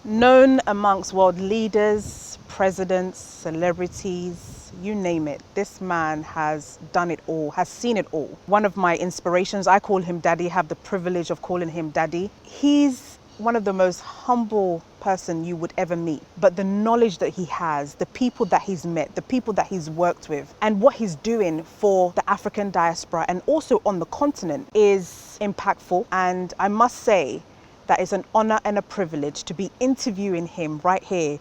Known amongst world leaders, presidents, celebrities, you name it. This man has done it all, has seen it all. One of my inspirations, I call him Daddy, have the privilege of calling him Daddy. He's one of the most humble person you would ever meet. But the knowledge that he has, the people that he's met, the people that he's worked with, and what he's doing for the African diaspora and also on the continent is impactful. And I must say, that is an honor and a privilege to be interviewing him right here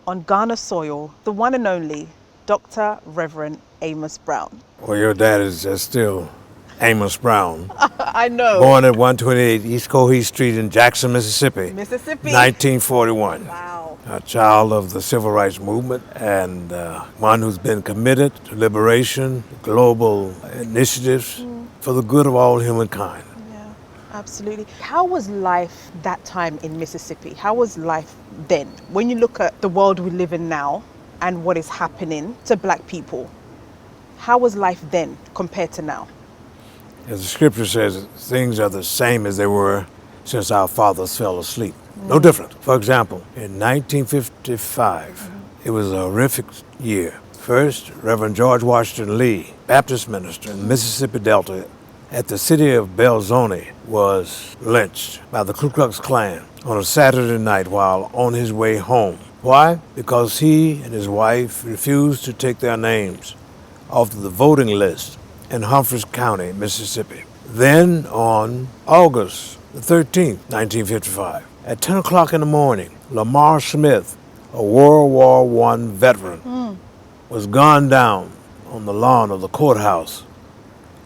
on Ghana soil, the one and only Dr. Reverend Amos Brown. Well, your dad is just still Amos Brown. I know. Born at 128 East Coheed Street in Jackson, Mississippi. 1941. Wow. A child of the civil rights movement and one who's been committed to liberation, global initiatives for the good of all humankind. Absolutely. How was life that time in Mississippi? How was life then? When you look at the world we live in now and what is happening to black people, how was life then compared to now? As the scripture says, things are the same as they were since our fathers fell asleep. No different. For example, in 1955, it was a horrific year. First, Reverend George Washington Lee, Baptist minister in the Mississippi Delta, at the city of Belzoni, was lynched by the Ku Klux Klan on a Saturday night while on his way home. Why? Because he and his wife refused to take their names off the voting list in Humphreys County, Mississippi. Then on August the 13th, 1955, at 10 o'clock in the morning, Lamar Smith, a World War I veteran, was gunned down on the lawn of the courthouse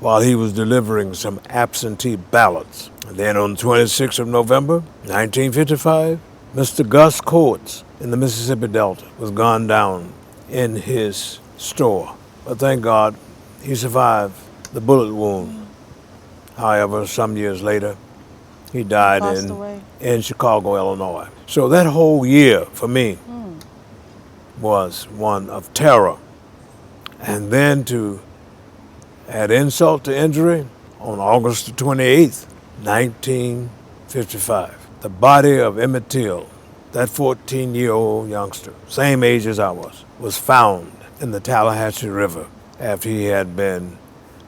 while he was delivering some absentee ballots. And then on the 26th of November, 1955, Mr. Gus Coates in the Mississippi Delta was gunned down in his store. But thank God, he survived the bullet wound. However, some years later, he died in Chicago, Illinois. So that whole year for me was one of terror. And then to add insult to injury, on August the 28th, 1955, the body of Emmett Till, that 14-year-old youngster, same age as I was found in the Tallahatchie River after he had been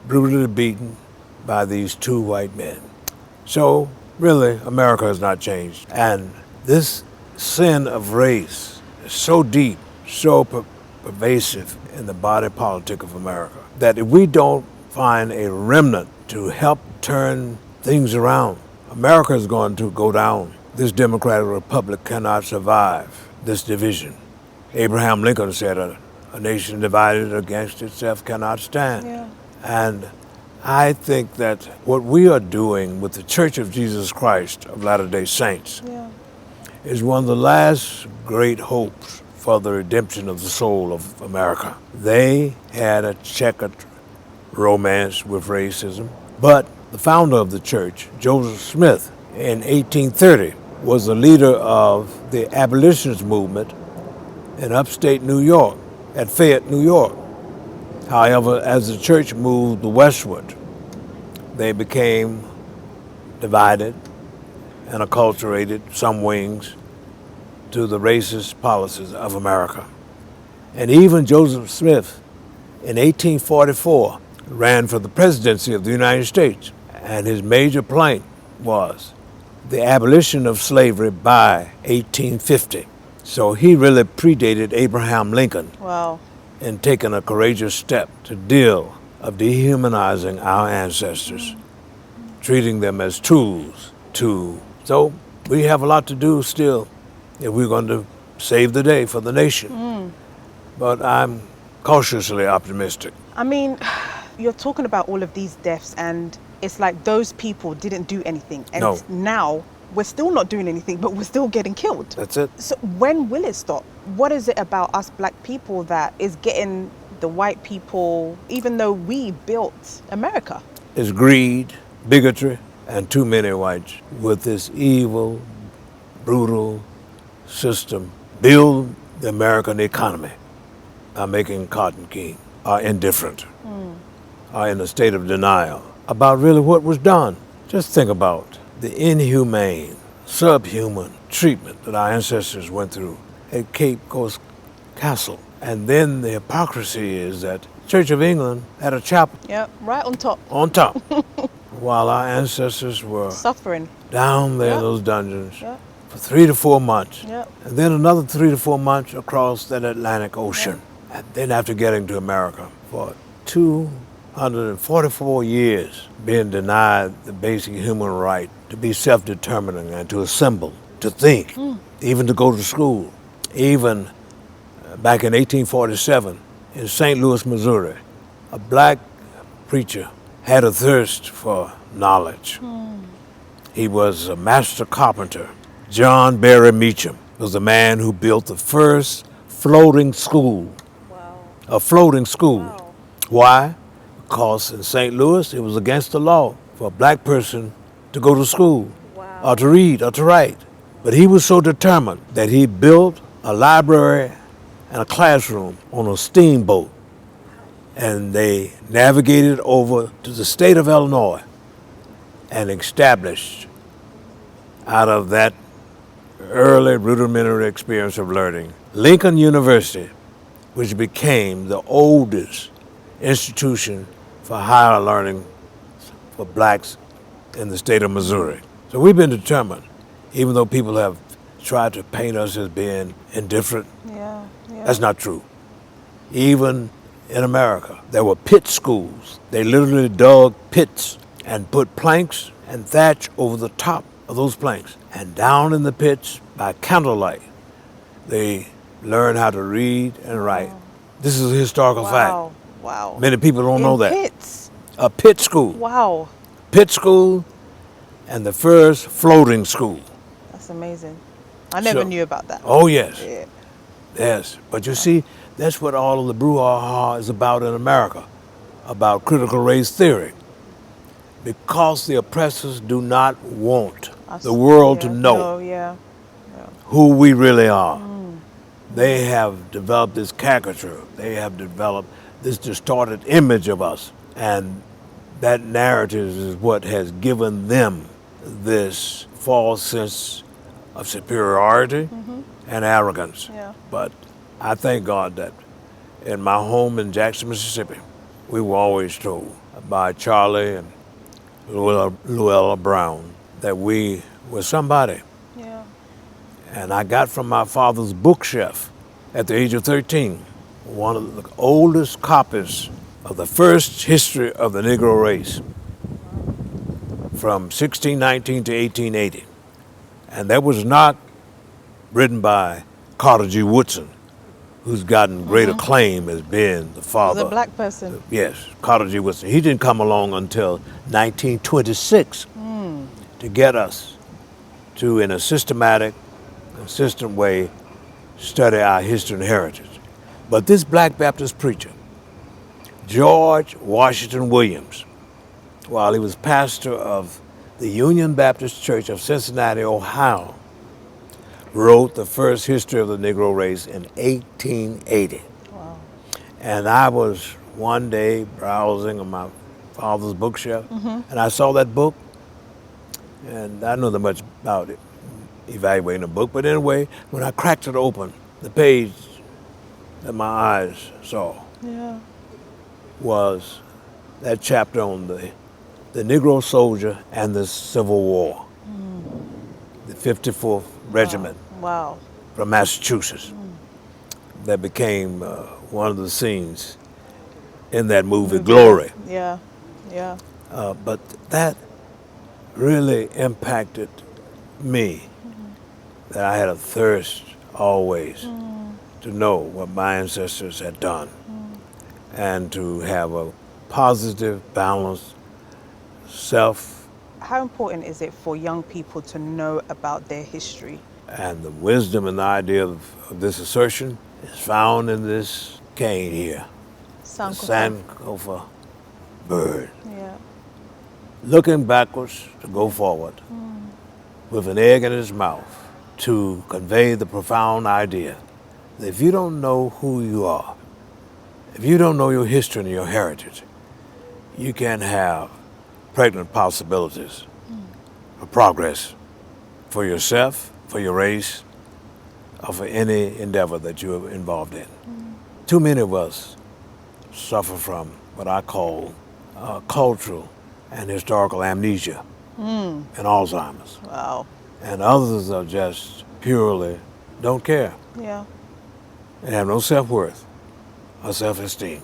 brutally beaten by these two white men. So, really, America has not changed. And this sin of race is so deep, so pervasive in the body politic of America, that if we don't find a remnant to help turn things around, America is going to go down. This democratic republic cannot survive this division. Abraham Lincoln said, a nation divided against itself cannot stand. Yeah. And I think that what we are doing with the Church of Jesus Christ of Latter-day Saints is one of the last great hopes for the redemption of the soul of America. They had a checkered romance with racism, but the founder of the church, Joseph Smith, in 1830, was the leader of the abolitionist movement in upstate New York, at Fayette, New York. However, as the church moved westward, they became divided and acculturated, some wings, to the racist policies of America. And even Joseph Smith, in 1844, ran for the presidency of the United States, and his major plank was the abolition of slavery by 1850. So he really predated Abraham Lincoln in taking a courageous step to deal of dehumanizing our ancestors, treating them as tools So we have a lot to do still if we're going to save the day for the nation. But I'm cautiously optimistic. I mean, you're talking about all of these deaths and it's like those people didn't do anything. And now we're still not doing anything, but we're still getting killed. That's it. So when will it stop? What is it about us black people that is getting the white people, even though we built America? It's greed, bigotry, and too many whites with this evil, brutal system build the American economy by making cotton king, are indifferent, are in a state of denial about really what was done. Just think about the inhumane subhuman treatment that our ancestors went through at Cape Coast Castle. And then the hypocrisy is that Church of England had a chapel. Yep, right on top. On top. While our ancestors were Suffering. down there in those dungeons Yep. for 3 to 4 months. Yep. And then another 3 to 4 months across that Atlantic Ocean. Yep. And then after getting to America for 244 years, being denied the basic human right to be self-determining and to assemble, to think, even to go to school. Even back in 1847 in St. Louis, Missouri, a black preacher had a thirst for knowledge. He was a master carpenter. John Berry Meacham was the man who built the first floating school. Wow. A floating school. Wow. Why? Because in St. Louis, it was against the law for a black person to go to school, or to read, or to write. But he was so determined that he built a library and a classroom on a steamboat. And they navigated over to the state of Illinois and established out of that early rudimentary experience of learning Lincoln University, which became the oldest institution for higher learning for blacks in the state of Missouri. So we've been determined, even though people have tried to paint us as being indifferent. Yeah. That's not true. Even in America, there were pit schools. They literally dug pits and put planks and thatch over the top of those planks. And down in the pits, by candlelight, they learned how to read and write. This is a historical fact. Wow. Many people don't know that. Pits. A pit school. Wow. Pit school and the first floating school. That's amazing. I never knew about that. Oh, yes. Yeah. Yes. But you see, that's what all of the brouhaha is about in America, about critical race theory. Because the oppressors do not want the world to know who we really are. They have developed this caricature. They have developed this distorted image of us. And that narrative is what has given them this false sense of superiority and arrogance. Yeah. But I thank God that in my home in Jackson, Mississippi, we were always told by Charlie and Luella Brown that we were somebody. Yeah. And I got from my father's bookshelf at the age of 13 one of the oldest copies of the first history of the Negro race from 1619 to 1880. And that was not written by Carter G. Woodson, who's gotten great acclaim as being the father. The black person. Yes, Carter G. Woodson. He didn't come along until 1926 to get us to, in a systematic, consistent way, study our history and heritage. But this black Baptist preacher, George Washington Williams, while he was pastor of the Union Baptist Church of Cincinnati, Ohio, wrote the first history of the Negro race in 1880. Wow. And I was one day browsing on my father's bookshelf, and I saw that book, and I know that much about it, evaluating a book, but anyway, when I cracked it open, the page that my eyes saw was that chapter on the Negro soldier and the Civil War, the 54th Regiment from Massachusetts. That became one of the scenes in that movie, Glory. Yeah. But that really impacted me, that I had a thirst always to know what my ancestors had done and to have a positive, balanced self. How important is it for young people to know about their history? And the wisdom and the idea of this assertion is found in this cane here, the Sankofa bird. Yeah. Looking backwards to go forward with an egg in his mouth to convey the profound idea that if you don't know who you are, if you don't know your history and your heritage, you can have pregnant possibilities for progress for yourself, for your race, or for any endeavor that you're involved in. Too many of us suffer from what I call cultural and historical amnesia and Alzheimer's. Wow. And others are just purely don't care Yeah. and have no self-worth or self-esteem.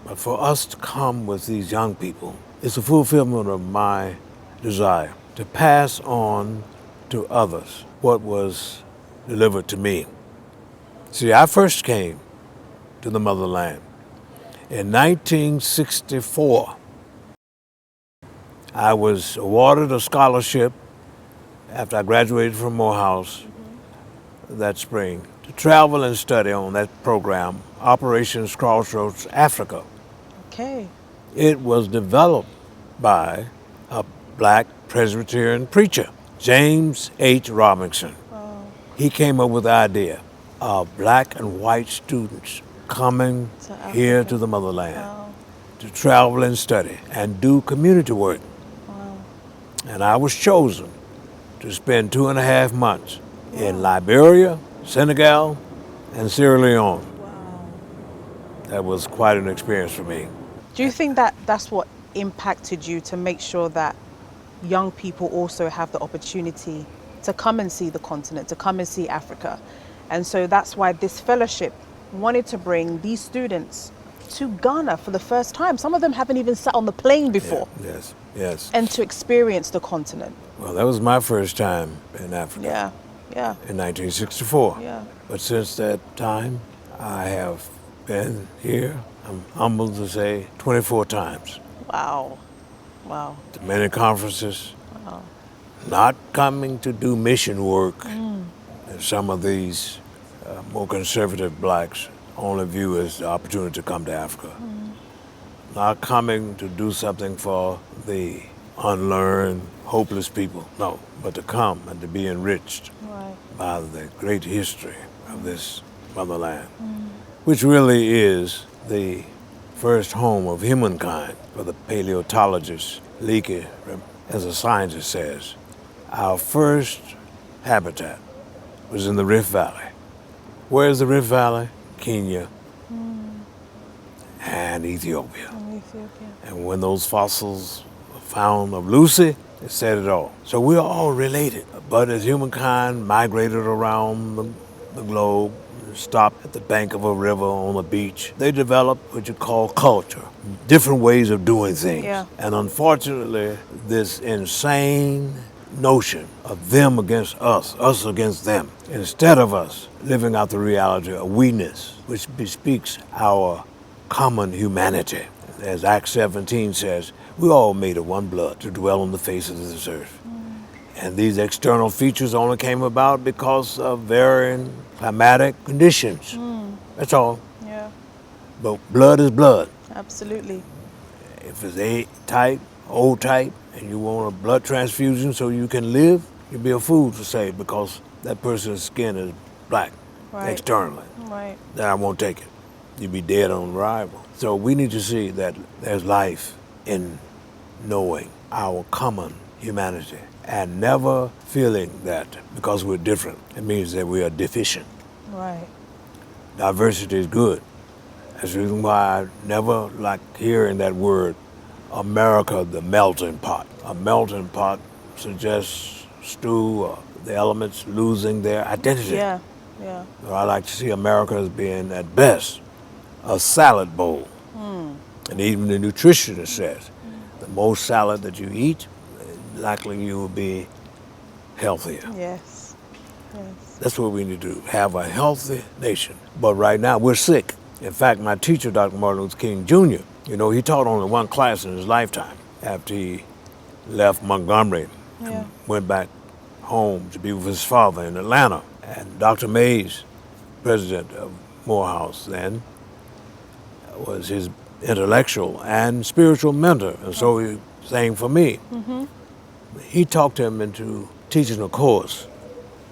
But for us to come with these young people, it's a fulfillment of my desire to pass on to others what was delivered to me. See, I first came to the motherland in 1964. I was awarded a scholarship after I graduated from Morehouse that spring to travel and study on that program, Operations Crossroads Africa. Okay. It was developed by a black Presbyterian preacher, James H. Robinson. Wow. He came up with the idea of black and white students coming here to the motherland Wow. to travel and study and do community work. Wow. And I was chosen to spend 2.5 months in Liberia, Senegal, and Sierra Leone. Wow. That was quite an experience for me. Do you think that that's what impacted you to make sure that young people also have the opportunity to come and see the continent, to come and see Africa? And so that's why this fellowship wanted to bring these students to Ghana for the first time. Some of them haven't even sat on the plane before. Yeah, yes, yes. And to experience the continent. Well, that was my first time in Africa. Yeah, yeah, In 1964. yeah. But since that time, I have been here, I'm humbled to say, 24 times. Wow, wow, To many conferences, wow. not coming to do mission work. And some of these more conservative blacks only view as the opportunity to come to Africa. Not coming to do something for the unlearned, hopeless people, no, but to come and to be enriched Right. by the great history of this motherland, which really is the first home of humankind. For the paleontologist Leakey, as a scientist says, our first habitat was in the Rift Valley. Where is the Rift Valley? Kenya and Ethiopia. In Ethiopia. And when those fossils were found of Lucy, it said it all. So we're all related. But as humankind migrated around the globe, stopped at the bank of a river on a beach, they developed what you call culture, different ways of doing things. Yeah. And unfortunately, this insane notion of them against us against them, instead of us living out the reality of we-ness, which bespeaks our common humanity. As Acts 17 says, we all made of one blood to dwell on the face of this earth. And these external features only came about because of varying climatic conditions. That's all. Yeah, But blood is blood. absolutely. If it's A type, O type, and you want a blood transfusion so you can live, you'd be a fool to say because that person's skin is black Right. externally. Right. Then I won't take it. You'd be dead on arrival. So we need to see that there's life in knowing our common humanity and never feeling that because we're different, it means that we are deficient. Right. Diversity is good. That's the reason why I never like hearing that word, America, the melting pot. A melting pot suggests stew or the elements losing their identity. Yeah, yeah. But I like to see America as being, at best, a salad bowl. And even the nutritionist says, the more salad that you eat, likely you will be healthier. Yes. Yes. That's what we need to do, have a healthy nation. But right now, we're sick. In fact, my teacher, Dr. Martin Luther King Jr., he taught only one class in his lifetime after he left Montgomery Yeah. and went back home to be with his father in Atlanta. And Dr. Mays, president of Morehouse then, was his intellectual and spiritual mentor. And so he sang for me. He talked him into teaching a course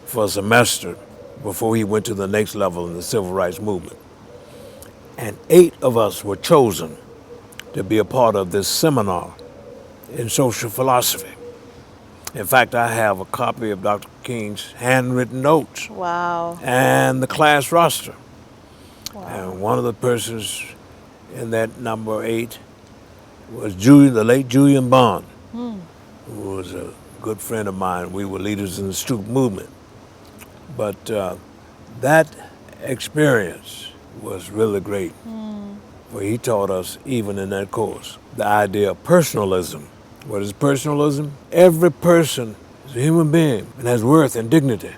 for a semester before he went to the next level in the civil rights movement. And 8 of us were chosen to be a part of this seminar in social philosophy. In fact, I have a copy of Dr. King's handwritten notes Wow. and the class roster. Wow. And one of the persons in that number 8 was the late Julian Bond, who was a good friend of mine. We were leaders in the student movement. But that experience was really great, for he taught us, even in that course, the idea of personalism. What is personalism? Every person is a human being and has worth and dignity,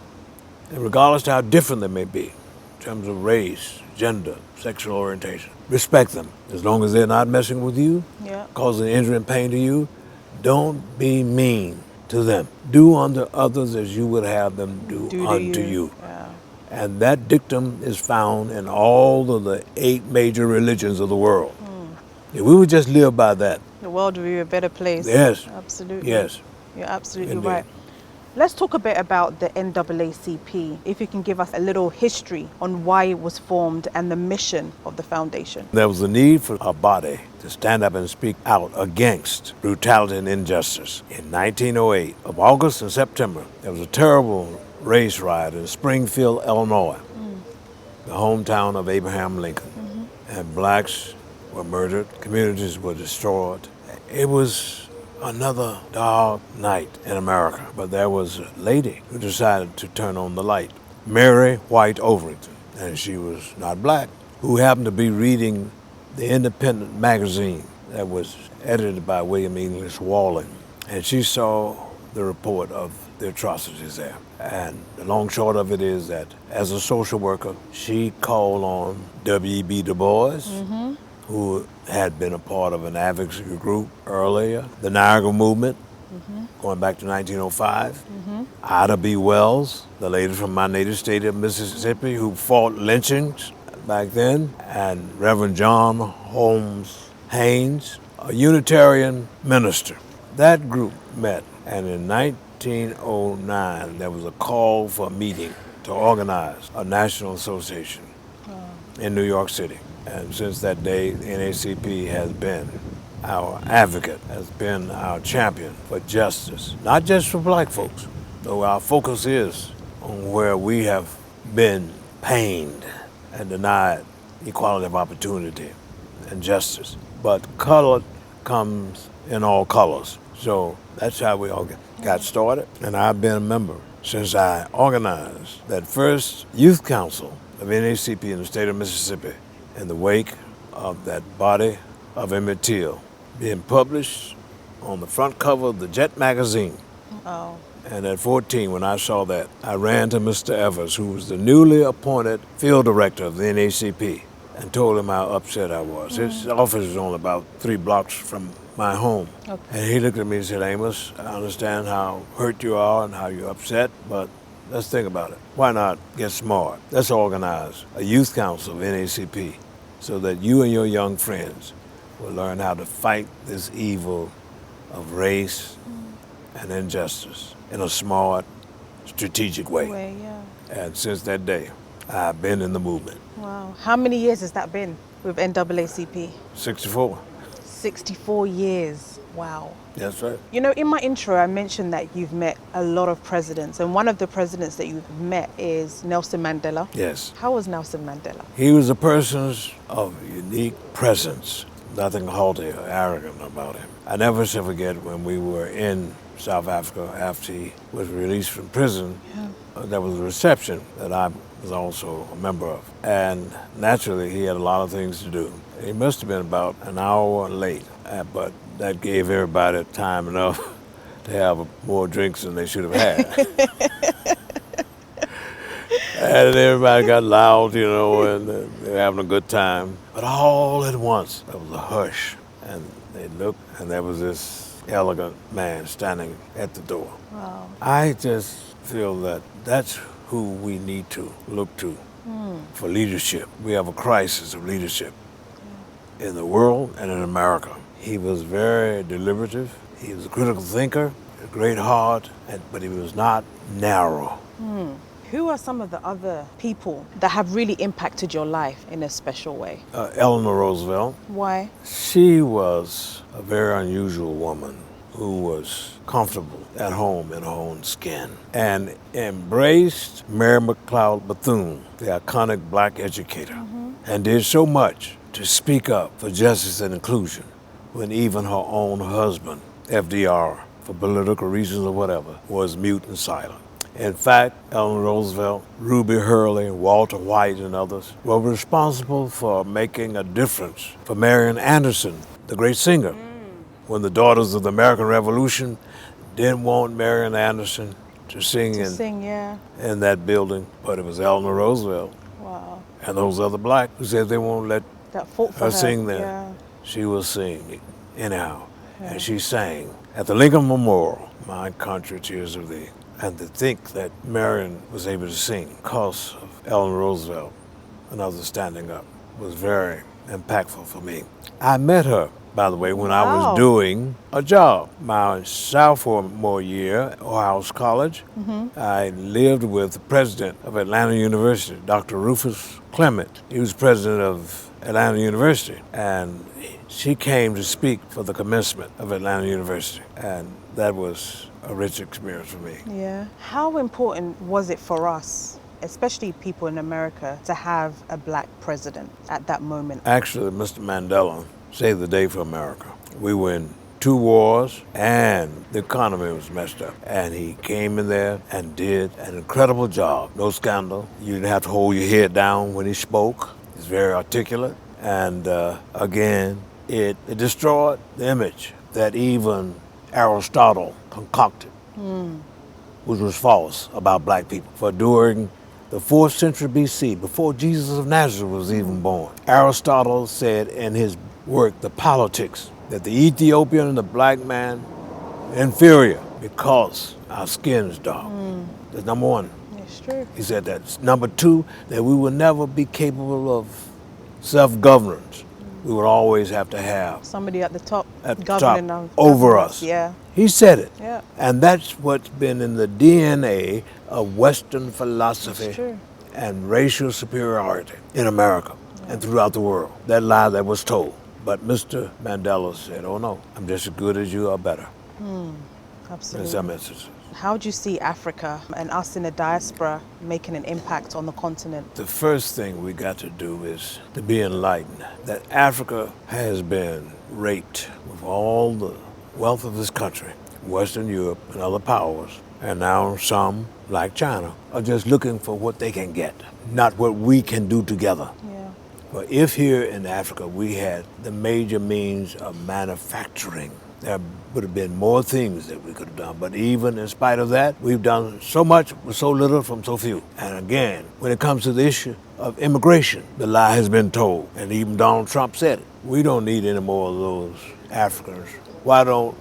and regardless of how different they may be, in terms of race, gender, sexual orientation, respect them. As long as they're not messing with you, causing injury and pain to you, don't be mean to them. Do unto others as you would have them do unto you. Yeah. And that dictum is found in all of the 8 major religions of the world. If we would just live by that, the world would be a better place. Yes. Absolutely. Yes. You're absolutely Indeed. right. Let's talk a bit about the NAACP. If you can give us a little history on why it was formed and the mission of the foundation. There was a need for a body to stand up and speak out against brutality and injustice. In 1908, of August and September, there was a terrible race riot in Springfield, Illinois, the hometown of Abraham Lincoln. And blacks were murdered, communities were destroyed. It was another dark night in America, but there was a lady who decided to turn on the light, Mary White Overington, and she was not black, who happened to be reading the Independent magazine that was edited by William English Walling, and she saw the report of the atrocities there. And the long short of it is that as a social worker, she called on W.E.B. Du Bois, who had been a part of an advocacy group earlier, the Niagara Movement, going back to 1905, Ida B. Wells, the lady from my native state of Mississippi who fought lynchings back then, and Reverend John Holmes Haynes, a Unitarian minister. That group met, and in 1909, there was a call for a meeting to organize a national association in New York City. And since that day, the NAACP has been our advocate, has been our champion for justice, not just for black folks, though our focus is on where we have been pained and denied equality of opportunity and justice. But color comes in all colors. So that's how we all got started. And I've been a member since I organized that first youth council of NAACP in the state of Mississippi in the wake of that body of Emmett Till being published on the front cover of the Jet magazine. Oh. And at 14, when I saw that, I ran to Mr. Evers, who was the newly appointed field director of the NAACP, and told him how upset I was. His office was only about 3 blocks from my home. Okay. And he looked at me and said, Amos, I understand how hurt you are and how you're upset, but let's think about it. Why not get smart? Let's organize a youth council of NAACP so that you and your young friends will learn how to fight this evil of race and injustice in a smart, strategic way. And since that day, I've been in the movement. Wow. How many years has that been with NAACP? 64. 64 years. Wow. That's right. You know, in my intro, I mentioned that you've met a lot of presidents, and one of the presidents that you've met is Nelson Mandela. Yes. How was Nelson Mandela? He was a person of unique presence, nothing haughty or arrogant about him. I never shall forget when we were in South Africa after he was released from prison. There was a reception that I was also a member of. And naturally, he had a lot of things to do. He must have been about an hour late, but that gave everybody time enough to have more drinks than they should have had. And everybody got loud, you know, and they were having a good time. But all at once, there was a hush. And they looked, and there was this elegant man standing at the door. Wow. I just feel that that's who we need to look to for leadership. We have a crisis of leadership in the world and in America. He was very deliberative. He was a critical thinker, a great heart, but he was not narrow. Who are some of the other people that have really impacted your life in a special way? Eleanor Roosevelt. Why? She was a very unusual woman who was comfortable at home in her own skin and embraced Mary McLeod Bethune, the iconic black educator, and did so much to speak up for justice and inclusion when even her own husband, FDR, for political reasons or whatever, was mute and silent. In fact, Eleanor Roosevelt, Ruby Hurley, Walter White, and others were responsible for making a difference for Marian Anderson, the great singer, when the Daughters of the American Revolution didn't want Marian Anderson to sing in that building, but it was Eleanor Roosevelt and those other blacks who said they won't let her sing there. Yeah. She was singing anyhow, and she sang at the Lincoln Memorial, "My Country, Tears of Thee." And to think that Marian was able to sing because of Eleanor Roosevelt and others standing up was very impactful for me. I met her, by the way, when I was doing a job. My sophomore year at Morehouse College, I lived with the president of Atlanta University, Dr. Rufus Clement. He was president of Atlanta University, and she came to speak for the commencement of Atlanta University, and that was a rich experience for me. Yeah. How important was it for us, especially people in America, to have a black president at that moment? Actually, Mr. Mandela saved the day for America. We were in 2 wars and the economy was messed up. And he came in there and did an incredible job. No scandal. You didn't have to hold your head down when he spoke. He's very articulate. And again, it destroyed the image that even Aristotle concocted, which was false about black people. For during the 4th century BC, before Jesus of Nazareth was even born, Aristotle said in his work, The Politics, that the Ethiopian and the black man are inferior because our skin is dark. That's number 1. It's true. He said that. Number 2, that we will never be capable of self-governance. We would always have to have somebody at the top governing over us. Yeah. He said it. Yeah. And that's what's been in the DNA of Western philosophy and racial superiority in America and throughout the world. That lie that was told. But Mr. Mandela said, oh no, I'm just as good as you or better. Absolutely. In some instances. How do you see Africa and us in the diaspora making an impact on the continent? The first thing we got to do is to be enlightened that Africa has been raped with all the wealth of this country, Western Europe and other powers, and now some, like China, are just looking for what they can get, not what we can do together. Yeah. But if here in Africa we had the major means of manufacturing, there would have been more things that we could have done. But even in spite of that, we've done so much with so little from so few. And again, when it comes to the issue of immigration, the lie has been told. And even Donald Trump said it. We don't need any more of those Africans. Why don't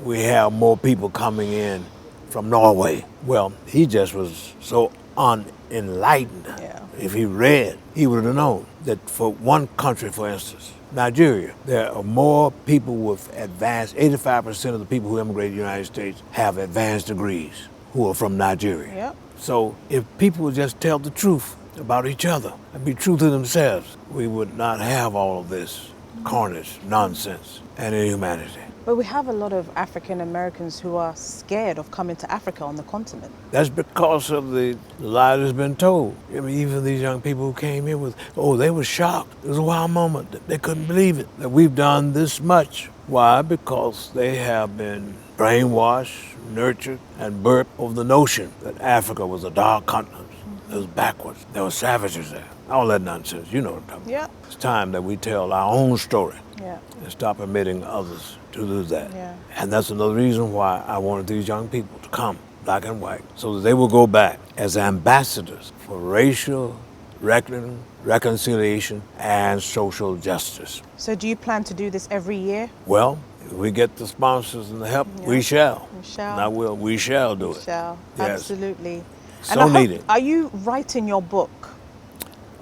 we have more people coming in from Norway? Well, he just was so unenlightened. Yeah. If he read, he would have known that for one country, for instance, Nigeria, there are more people with advanced, 85% of the people who immigrate to the United States have advanced degrees who are from Nigeria. Yep. So if people would just tell the truth about each other and be true to themselves, we would not have all of this carnage, nonsense, and inhumanity. But we have a lot of African Americans who are scared of coming to Africa on the continent. That's because of the lie that's been told. I mean, even these young people who came here with, they were shocked. It was a wild moment. They couldn't believe it, that we've done this much. Why? Because they have been brainwashed, nurtured, and burped over the notion that Africa was a dark continent. It was backwards. There were savages there. All that nonsense. You know what I'm talking about. It's time that we tell our own story and stop permitting others to do that. Yeah. And that's another reason why I wanted these young people to come, black and white, so that they will go back as ambassadors for racial reckoning, reconciliation, and social justice. So do you plan to do this every year? Well, if we get the sponsors and the help, we shall. We shall. Not will, we shall do it. We shall. Yes. Absolutely. So needed. Are you writing your book?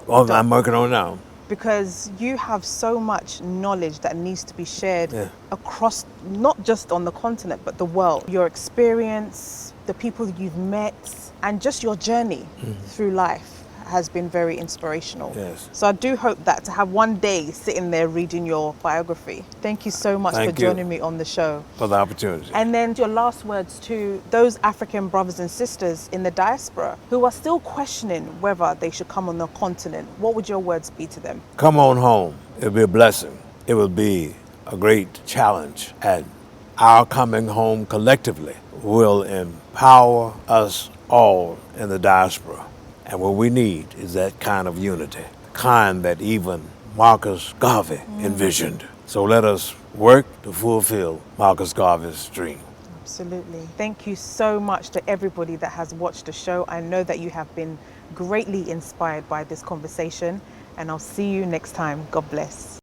Well, I'm working on it now. Because you have so much knowledge that needs to be shared across, not just on the continent, but the world. Your experience, the people you've met, and just your journey through life has been very inspirational. Yes. So I do hope that to have one day sitting there reading your biography. Thank you so much Thank for you joining me on the show. for the opportunity. And then your last words to those African brothers and sisters in the diaspora who are still questioning whether they should come on the continent. What would your words be to them? Come on home. It'll be a blessing. It will be a great challenge. And our coming home collectively will empower us all in the diaspora. And what we need is that kind of unity, kind that even Marcus Garvey envisioned. So let us work to fulfill Marcus Garvey's dream. Absolutely. Thank you so much to everybody that has watched the show. I know that you have been greatly inspired by this conversation, and I'll see you next time. God bless.